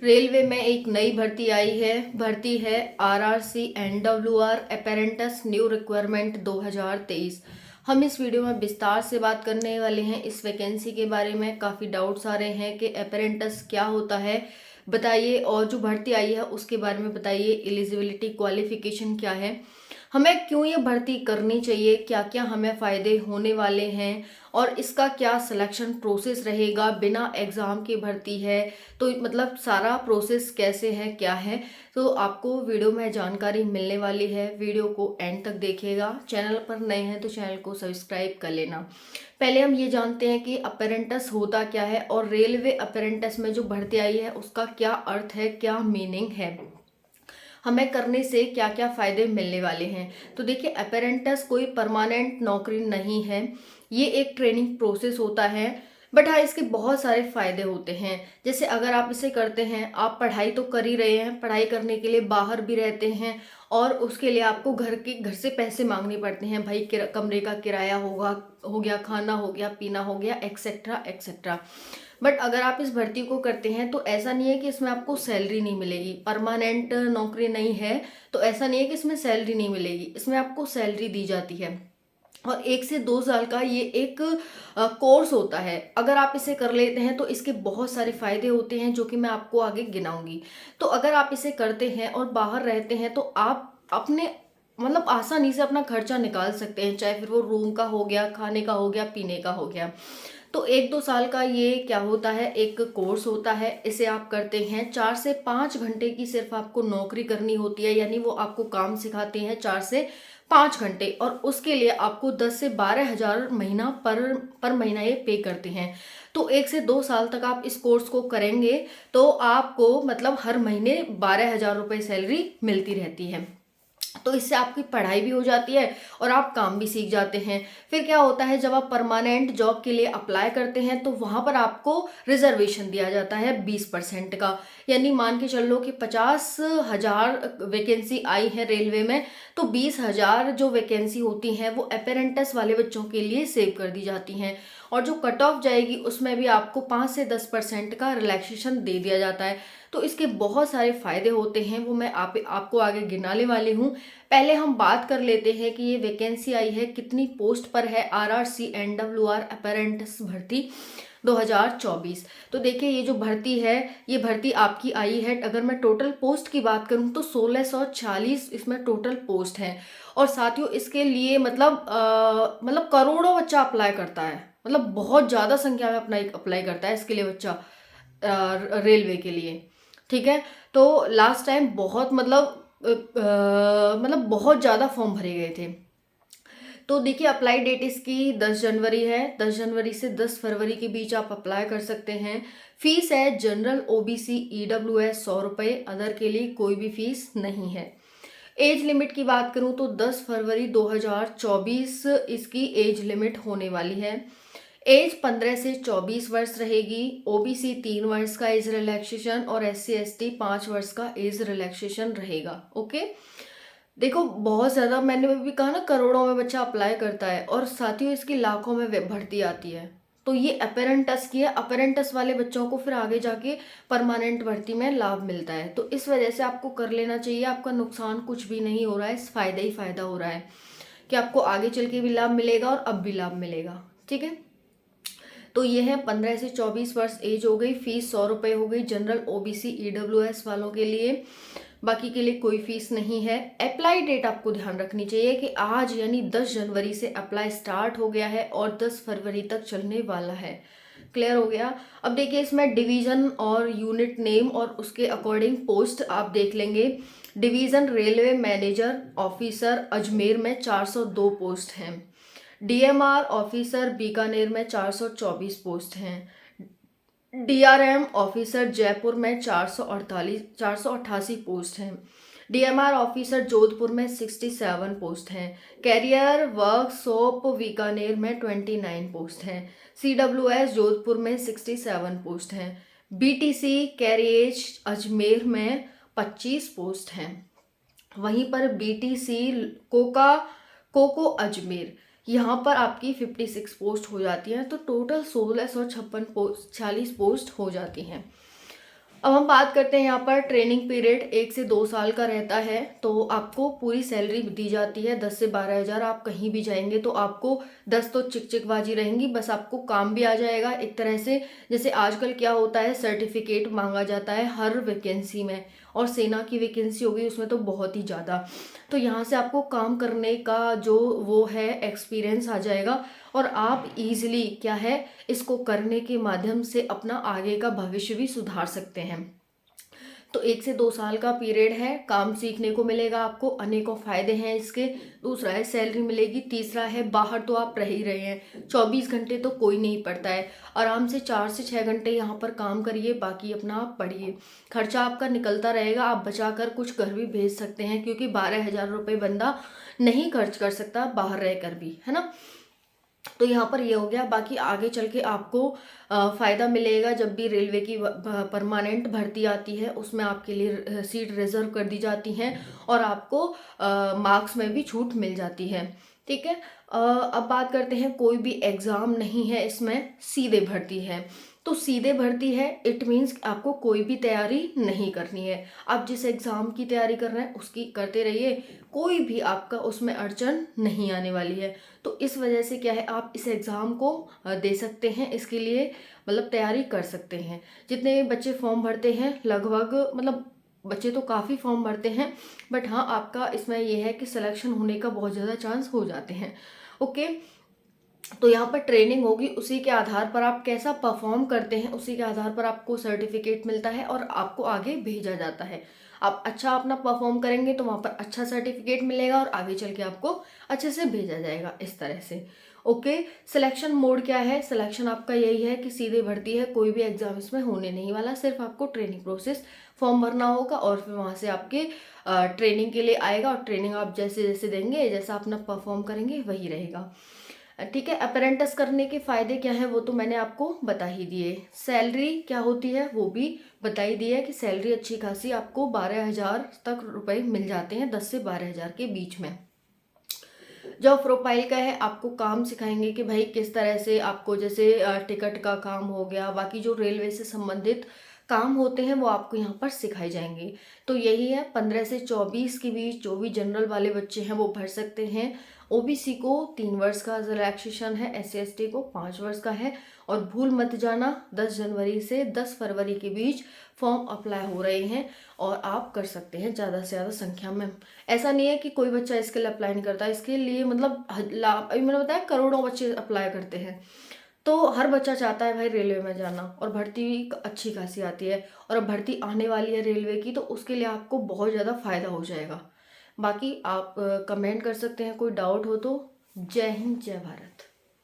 Railway में एक नई भर्ती आई है। भर्ती है आरआरसी एनडब्ल्यूआर अपेरेंटिस न्यू रिक्वायरमेंट 2023। हम इस वीडियो में विस्तार से बात करने वाले हैं इस वैकेंसी के बारे में। काफ़ी डाउट्स आ रहे हैं कि अपेरेंटिस क्या होता है बताइए, और जो भर्ती आई है उसके बारे में बताइए। एलिजिबिलिटी क्वालिफिकेशन क्या है, हमें क्यों ये भर्ती करनी चाहिए, क्या क्या हमें फ़ायदे होने वाले हैं, और इसका क्या सिलेक्शन प्रोसेस रहेगा। बिना एग्ज़ाम की भर्ती है तो मतलब सारा प्रोसेस कैसे है क्या है, तो आपको वीडियो में जानकारी मिलने वाली है। वीडियो को एंड तक देखिएगा। चैनल पर नए हैं तो चैनल को सब्सक्राइब कर लेना। पहले हम ये जानते हैं कि अपेरेंटिस होता क्या है, और रेलवे अपेरेंटिस में जो भर्ती आई है उसका क्या अर्थ है, क्या मीनिंग है, हमें करने से क्या क्या फ़ायदे मिलने वाले हैं। तो देखिए, अपेरेंटिस कोई परमानेंट नौकरी नहीं है, ये एक ट्रेनिंग प्रोसेस होता है। बट हाँ, इसके बहुत सारे फ़ायदे होते हैं। जैसे अगर आप इसे करते हैं, आप पढ़ाई तो कर ही रहे हैं, पढ़ाई करने के लिए बाहर भी रहते हैं, और उसके लिए आपको घर से पैसे मांगने पड़ते हैं। भाई कमरे का किराया हो गया, खाना हो गया, पीना हो गया, एक्सेट्रा एक्सेट्रा। बट अगर आप इस भर्ती को करते हैं तो ऐसा नहीं है कि इसमें आपको सैलरी नहीं मिलेगी। परमानेंट नौकरी नहीं है तो ऐसा नहीं है कि इसमें सैलरी नहीं मिलेगी, इसमें आपको सैलरी दी जाती है। और 1 से 2 साल का ये एक कोर्स होता है। अगर आप इसे कर लेते हैं तो इसके बहुत सारे फ़ायदे होते हैं जो कि मैं आपको आगे गिनाऊंगी। तो अगर आप इसे करते हैं और बाहर रहते हैं तो आप अपने मतलब आसानी से अपना खर्चा निकाल सकते हैं, चाहे फिर वो रूम का हो गया, खाने का हो गया, पीने का हो गया। तो 1-2 साल का ये क्या होता है, एक कोर्स होता है। इसे आप करते हैं, 4 से 5 घंटे की सिर्फ आपको नौकरी करनी होती है, यानी वो आपको काम सिखाते हैं 4 से 5 घंटे, और उसके लिए आपको 10 से 12 हज़ार महीना पर महीना ये पे करते हैं। तो 1 से 2 साल तक आप इस कोर्स को करेंगे तो आपको मतलब हर महीने 12 हज़ार रुपये सैलरी मिलती रहती है। तो इससे आपकी पढ़ाई भी हो जाती है और आप काम भी सीख जाते हैं। फिर क्या होता है, जब आप परमानेंट जॉब के लिए अप्लाई करते हैं तो वहाँ पर आपको रिजर्वेशन दिया जाता है 20% का। यानी मान के चल लो कि 50 हज़ार वैकेंसी आई है रेलवे में, तो 20 हज़ार जो वैकेंसी होती हैं वो अपेरेंटिस वाले बच्चों के लिए सेव कर दी जाती हैं। और जो कट ऑफ जाएगी उसमें भी आपको 5 से 10% का रिलैक्सेशन दे दिया जाता है। तो इसके बहुत सारे फ़ायदे होते हैं, वो मैं आपको आगे गिनाने वाली हूँ। पहले हम बात कर लेते हैं कि ये वैकेंसी आई है कितनी पोस्ट पर है। आरआरसी एनडब्ल्यूआर अपेरेंटिस भर्ती 2024। तो देखिए, ये जो भर्ती है, ये भर्ती आपकी आई है। अगर मैं टोटल पोस्ट की बात करूं तो 1640 इसमें टोटल पोस्ट है। और साथियों, इसके लिए मतलब करोड़ों बच्चा अप्लाई करता है, मतलब बहुत ज़्यादा संख्या में अपना अप्लाई करता है इसके लिए बच्चा, रेलवे के लिए। ठीक है, तो लास्ट टाइम बहुत मतलब बहुत ज़्यादा फॉर्म भरे गए थे। तो देखिए, अप्लाई डेट इसकी 10 जनवरी है। 10 जनवरी से 10 फरवरी के बीच आप अप्लाई कर सकते हैं। फीस है जनरल ओबीसी ईडब्ल्यूएस 100 रुपये, अदर के लिए कोई भी फीस नहीं है। एज लिमिट की बात करूं तो 10 फरवरी 2024 इसकी एज लिमिट होने वाली है। एज 15 से 24 वर्ष रहेगी। ओबीसी 3 वर्ष का एज रिलैक्सेशन, और एससी एसटी 5 वर्ष का एज रिलैक्सेशन रहेगा। ओके, देखो, बहुत ज़्यादा मैंने भी कहा ना, करोड़ों में बच्चा अप्लाई करता है, और साथियों इसकी लाखों में भर्ती आती है। तो ये अपेरेंटिस की है। अपेरेंटिस वाले बच्चों को फिर आगे जाके परमानेंट भर्ती में लाभ मिलता है। तो इस वजह से आपको कर लेना चाहिए। आपका नुकसान कुछ भी नहीं हो रहा है, फ़ायदा ही फ़ायदा हो रहा है कि आपको आगे चल के भी लाभ मिलेगा और अब भी लाभ मिलेगा। ठीक है, तो ये है 15 से 24 वर्ष एज हो गई। फीस 100 रुपये हो गई जनरल ओबीसी ईडब्ल्यूएस वालों के लिए, बाकी के लिए कोई फीस नहीं है। अप्लाई डेट आपको ध्यान रखनी चाहिए कि आज यानी 10 जनवरी से अप्लाई स्टार्ट हो गया है और 10 फरवरी तक चलने वाला है। क्लियर हो गया। अब देखिए, इसमें डिवीज़न और यूनिट नेम और उसके अकॉर्डिंग पोस्ट आप देख लेंगे। Division railway manager officer Ajmer में 402 पोस्ट हैं। डीएमआर ऑफिसर बीकानेर में 424 पोस्ट हैं। डीआरएम ऑफिसर जयपुर में 488 पोस्ट हैं। डीएमआर ऑफिसर जोधपुर में 67 पोस्ट हैं। कैरियर वर्कशॉप बीकानेर में 29 पोस्ट हैं। सीडब्ल्यूएस जोधपुर में 67 पोस्ट हैं। बीटीसी कैरियज अजमेर में 25 पोस्ट हैं। वहीं पर बीटीसी कोको अजमेर, यहाँ पर आपकी 56 पोस्ट हो जाती हैं। तो टोटल 1656 46 पोस्ट हो जाती हैं। अब हम बात करते हैं यहाँ पर ट्रेनिंग पीरियड 1 से 2 साल का रहता है। तो आपको पूरी सैलरी दी जाती है 10 से 12 हज़ार। आप कहीं भी जाएंगे तो आपको 10 तो चिकचिकबाजी रहेंगी, बस आपको काम भी आ जाएगा एक तरह से। जैसे आजकल क्या होता है, सर्टिफिकेट मांगा जाता है हर वैकेंसी में, और सेना की वैकेंसी होगी उसमें तो बहुत ही ज़्यादा। तो यहाँ से आपको काम करने का जो वो है एक्सपीरियंस आ जाएगा, और आप इजीली क्या है इसको करने के माध्यम से अपना आगे का भविष्य भी सुधार सकते हैं। तो 1 से 2 साल का पीरियड है, काम सीखने को मिलेगा आपको, अनेकों फायदे हैं इसके। दूसरा है सैलरी मिलेगी। तीसरा है बाहर तो आप रह ही रहे हैं, 24 घंटे तो कोई नहीं पढ़ता है। आराम से 4 से 6 घंटे यहाँ पर काम करिए, बाकी अपना आप पढ़िए। खर्चा आपका निकलता रहेगा, आप बचा कर कुछ घर भी भेज सकते हैं, क्योंकि 12 हज़ार रुपये बंदा नहीं खर्च कर सकता बाहर रह कर भी, है ना। तो यहाँ पर ये हो गया। बाकी आगे चल के आपको फ़ायदा मिलेगा जब भी रेलवे की परमानेंट भर्ती आती है, उसमें आपके लिए सीट रिजर्व कर दी जाती हैं, और आपको मार्क्स में भी छूट मिल जाती है। ठीक है। अब बात करते हैं, कोई भी एग्ज़ाम नहीं है इसमें, सीधे भर्ती है। तो सीधे भर्ती है इट मीन्स आपको कोई भी तैयारी नहीं करनी है। आप जिस एग्ज़ाम की तैयारी कर रहे हैं उसकी करते रहिए, कोई भी आपका उसमें अड़चन नहीं आने वाली है। तो इस वजह से क्या है, आप इस एग्ज़ाम को दे सकते हैं, इसके लिए मतलब तैयारी कर सकते हैं। जितने बच्चे फॉर्म भरते हैं लगभग, मतलब बच्चे तो काफ़ी फॉर्म भरते हैं, बट हाँ आपका इसमें यह है कि सिलेक्शन होने का बहुत ज़्यादा चांस हो जाते हैं। ओके। तो यहाँ पर ट्रेनिंग होगी, उसी के आधार पर आप कैसा परफॉर्म करते हैं उसी के आधार पर आपको सर्टिफिकेट मिलता है और आपको आगे भेजा जाता है। आप अच्छा अपना परफॉर्म करेंगे तो वहाँ पर अच्छा सर्टिफिकेट मिलेगा और आगे चल के आपको अच्छे से भेजा जाएगा, इस तरह से। ओके। सिलेक्शन मोड क्या है, सिलेक्शन आपका यही है कि सीधे भर्ती है, कोई भी एग्जाम इसमें होने नहीं वाला, सिर्फ आपको ट्रेनिंग प्रोसेस फॉर्म भरना होगा और फिर वहाँ से आपके ट्रेनिंग के लिए आएगा, और ट्रेनिंग आप जैसे जैसे देंगे, जैसा अपना परफॉर्म करेंगे वही रहेगा। ठीक है। अपेरेंटिस करने के फायदे क्या है वो तो मैंने आपको बता ही दिए। सैलरी क्या होती है वो भी बता ही दिया है कि सैलरी अच्छी खासी आपको 12 हज़ार तक रुपए मिल जाते हैं, 10 से 12 हज़ार के बीच में। जॉब प्रोफाइल का है, आपको काम सिखाएंगे कि भाई किस तरह से आपको, जैसे टिकट का काम हो गया, बाकी जो रेलवे से संबंधित काम होते हैं वो आपको यहाँ पर सिखाए जाएंगे। तो यही है, 15 से 24 के बीच जो भी जनरल वाले बच्चे हैं वो भर सकते हैं। ओबीसी को 3 वर्ष का रिलैक्सेशन है, SC ST को 5 वर्ष का है। और भूल मत जाना, 10 जनवरी से 10 फरवरी के बीच फॉर्म अप्लाई हो रहे हैं और आप कर सकते हैं ज़्यादा से ज़्यादा संख्या में। ऐसा नहीं है कि कोई बच्चा इसके लिए अप्लाई नहीं करता, इसके लिए मतलब अभी मैंने बताया करोड़ों बच्चे अप्लाई करते हैं। तो हर बच्चा चाहता है भाई रेलवे में जाना, और भर्ती भी अच्छी खासी आती है, और अब भर्ती आने वाली है रेलवे की, तो उसके लिए आपको बहुत ज़्यादा फायदा हो जाएगा। बाकी आप कमेंट कर सकते हैं कोई डाउट हो तो। जय हिंद, जय भारत।